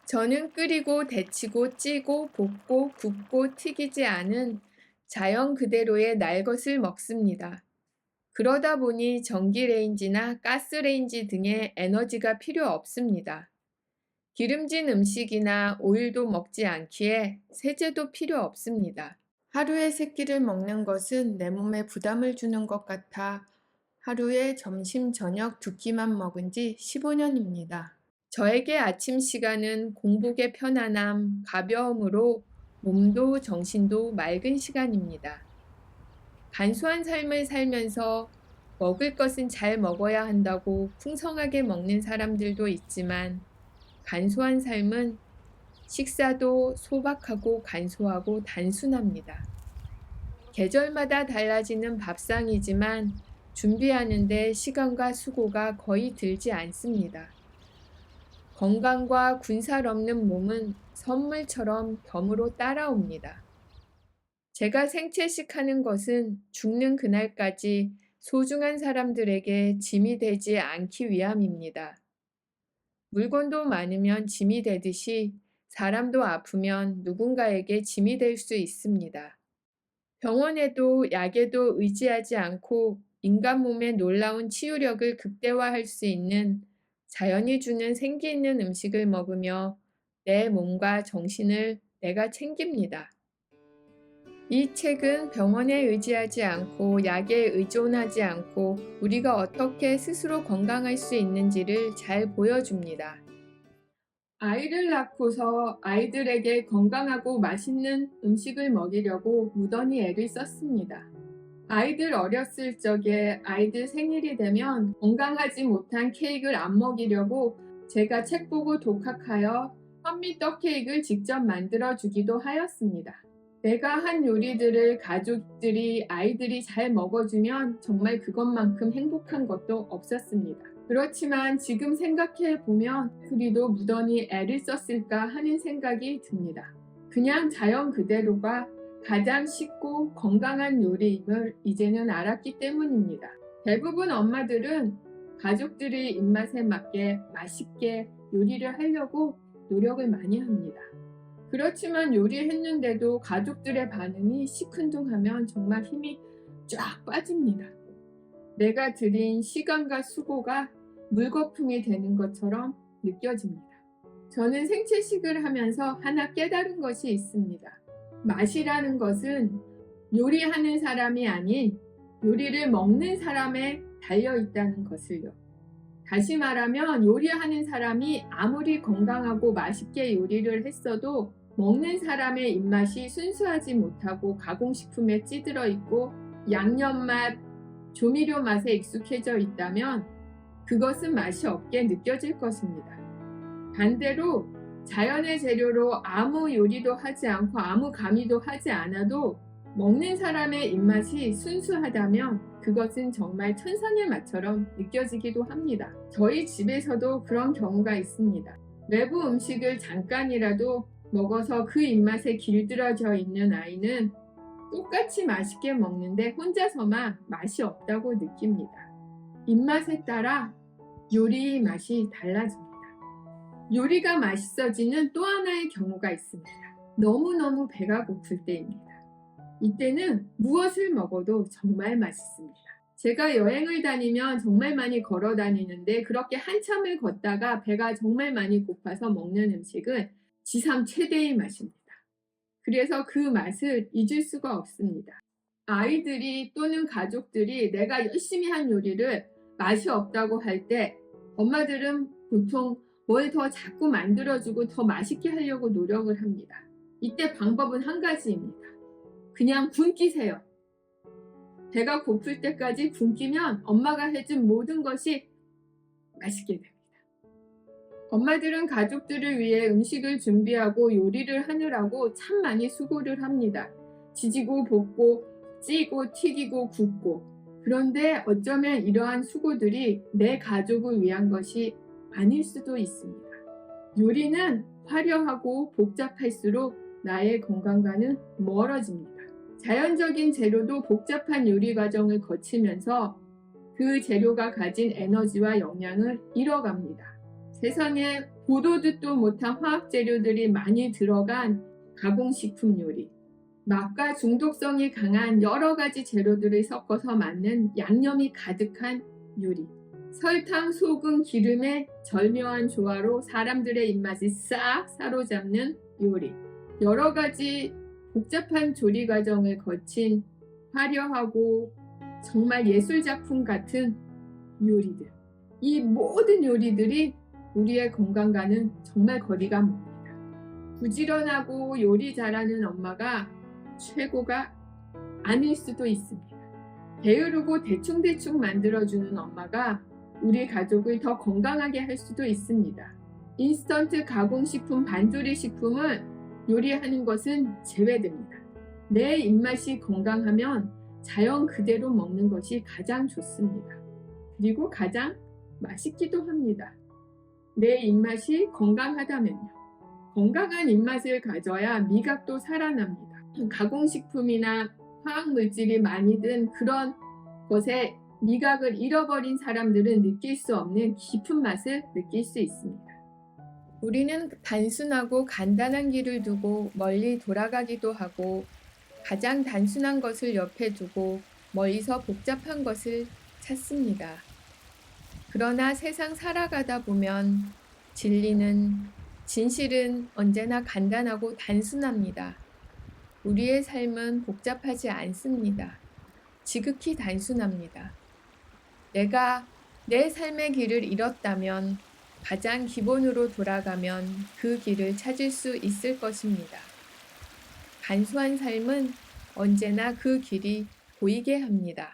저는 끓이고 데치고 찌고 볶고 굽고 튀기지 않은 자연 그대로의 날 것을 먹습니다. 그러다 보니 전기레인지나 가스레인지 등의 에너지가 필요 없습니다. 기름진 음식이나 오일도 먹지 않기에 세제도 필요 없습니다. 하루에 세 끼를 먹는 것은 내 몸에 부담을 주는 것 같아 하루에 점심, 저녁 두 끼만 먹은 지 15년입니다. 저에게 아침 시간은 공복의 편안함, 가벼움으로 몸도 정신도 맑은 시간입니다. 간소한 삶을 살면서 먹을 것은 잘 먹어야 한다고 풍성하게 먹는 사람들도 있지만 간소한 삶은 식사도 소박하고 간소하고 단순합니다. 계절마다 달라지는 밥상이지만 준비하는데 시간과 수고가 거의 들지 않습니다. 건강과 군살 없는 몸은 선물처럼 덤으로 따라옵니다. 제가 생채식 하는 것은 죽는 그날까지 소중한 사람들에게 짐이 되지 않기 위함입니다. 물건도 많으면 짐이 되듯이 사람도 아프면 누군가에게 짐이 될 수 있습니다. 병원에도 약에도 의지하지 않고 인간 몸의 놀라운 치유력을 극대화할 수 있는 자연이 주는 생기 있는 음식을 먹으며 내 몸과 정신을 내가 챙깁니다. 이 책은 병원에 의지하지 않고 약에 의존하지 않고 우리가 어떻게 스스로 건강할 수 있는지를 잘 보여줍니다. 아이를 낳고서 아이들에게 건강하고 맛있는 음식을 먹이려고 무던히 애를 썼습니다. 아이들 어렸을 적에 아이들 생일이 되면 건강하지 못한 케이크를 안 먹이려고 제가 책 보고 독학하여 현미떡 케이크를 직접 만들어 주기도 하였습니다. 내가 한 요리들을 가족들이 아이들이 잘 먹어주면 정말 그것만큼 행복한 것도 없었습니다. 그렇지만 지금 생각해 보면 그리도 무던히 애를 썼을까 하는 생각이 듭니다. 그냥 자연 그대로가 가장 쉽고 건강한 요리임을 이제는 알았기 때문입니다. 대부분 엄마들은 가족들의 입맛에 맞게 맛있게 요리를 하려고 노력을 많이 합니다. 그렇지만 요리했는데도 가족들의 반응이 시큰둥하면 정말 힘이 쫙 빠집니다. 내가 들인 시간과 수고가 물거품이 되는 것처럼 느껴집니다. 저는 생채식을 하면서 하나 깨달은 것이 있습니다. 맛이라는 것은 요리하는 사람이 아닌 요리를 먹는 사람에 달려있다는 것을요. 다시 말하면 요리하는 사람이 아무리 건강하고 맛있게 요리를 했어도 먹는 사람의 입맛이 순수하지 못하고 가공식품에 찌들어 있고 양념맛, 조미료 맛에 익숙해져 있다면 그것은 맛이 없게 느껴질 것입니다. 반대로 자연의 재료로 아무 요리도 하지 않고 아무 가미도 하지 않아도 먹는 사람의 입맛이 순수하다면 그것은 정말 천상의 맛처럼 느껴지기도 합니다. 저희 집에서도 그런 경우가 있습니다. 외부 음식을 잠깐이라도 먹어서 그 입맛에 길들여져 있는 아이는 똑같이 맛있게 먹는데 혼자서만 맛이 없다고 느낍니다. 입맛에 따라 요리 맛이 달라집니다. 요리가 맛있어지는 또 하나의 경우가 있습니다. 너무너무 배가 고플 때입니다. 이때는 무엇을 먹어도 정말 맛있습니다. 제가 여행을 다니면 정말 많이 걸어 다니는데 그렇게 한참을 걷다가 배가 정말 많이 고파서 먹는 음식은 지상 최대의 맛입니다. 그래서 그 맛을 잊을 수가 없습니다. 아이들이 또는 가족들이 내가 열심히 한 요리를 맛이 없다고 할 때 엄마들은 보통 뭘 더 자꾸 만들어주고 더 맛있게 하려고 노력을 합니다. 이때 방법은 한 가지입니다. 그냥 굶기세요. 배가 고플 때까지 굶기면 엄마가 해준 모든 것이 맛있게 됩니다. 엄마들은 가족들을 위해 음식을 준비하고 요리를 하느라고 참 많이 수고를 합니다. 지지고 볶고 찌고 튀기고 굽고. 그런데 어쩌면 이러한 수고들이 내 가족을 위한 것이 아닐 수도 있습니다. 요리는 화려하고 복잡할수록 나의 건강과는 멀어집니다. 자연적인 재료도 복잡한 요리 과정을 거치면서 그 재료가 가진 에너지와 영양을 잃어갑니다. 세상에 보도 듣도 못한 화학 재료들이 많이 들어간 가공식품 요리, 맛과 중독성이 강한 여러 가지 재료들을 섞어서 만든 양념이 가득한 요리, 설탕, 소금, 기름의 절묘한 조화로 사람들의 입맛을 싹 사로잡는 요리, 여러 가지 복잡한 조리 과정을 거친 화려하고 정말 예술작품 같은 요리들. 이 모든 요리들이 우리의 건강과는 정말 거리가 멉니다. 부지런하고 요리 잘하는 엄마가 최고가 아닐 수도 있습니다. 게으르고 대충대충 만들어주는 엄마가 우리 가족을 더 건강하게 할 수도 있습니다. 인스턴트 가공식품, 반조리 식품을 요리하는 것은 제외됩니다. 내 입맛이 건강하면 자연 그대로 먹는 것이 가장 좋습니다. 그리고 가장 맛있기도 합니다. 내 입맛이 건강하다면요. 건강한 입맛을 가져야 미각도 살아납니다. 가공식품이나 화학물질이 많이 든 그런 것에 미각을 잃어버린 사람들은 느낄 수 없는 깊은 맛을 느낄 수 있습니다. 우리는 단순하고 간단한 길을 두고 멀리 돌아가기도 하고 가장 단순한 것을 옆에 두고 멀리서 복잡한 것을 찾습니다. 그러나 세상 살아가다 보면 진실은 언제나 간단하고 단순합니다. 우리의 삶은 복잡하지 않습니다. 지극히 단순합니다. 내가 내 삶의 길을 잃었다면 가장 기본으로 돌아가면 그 길을 찾을 수 있을 것입니다. 간소한 삶은 언제나 그 길이 보이게 합니다.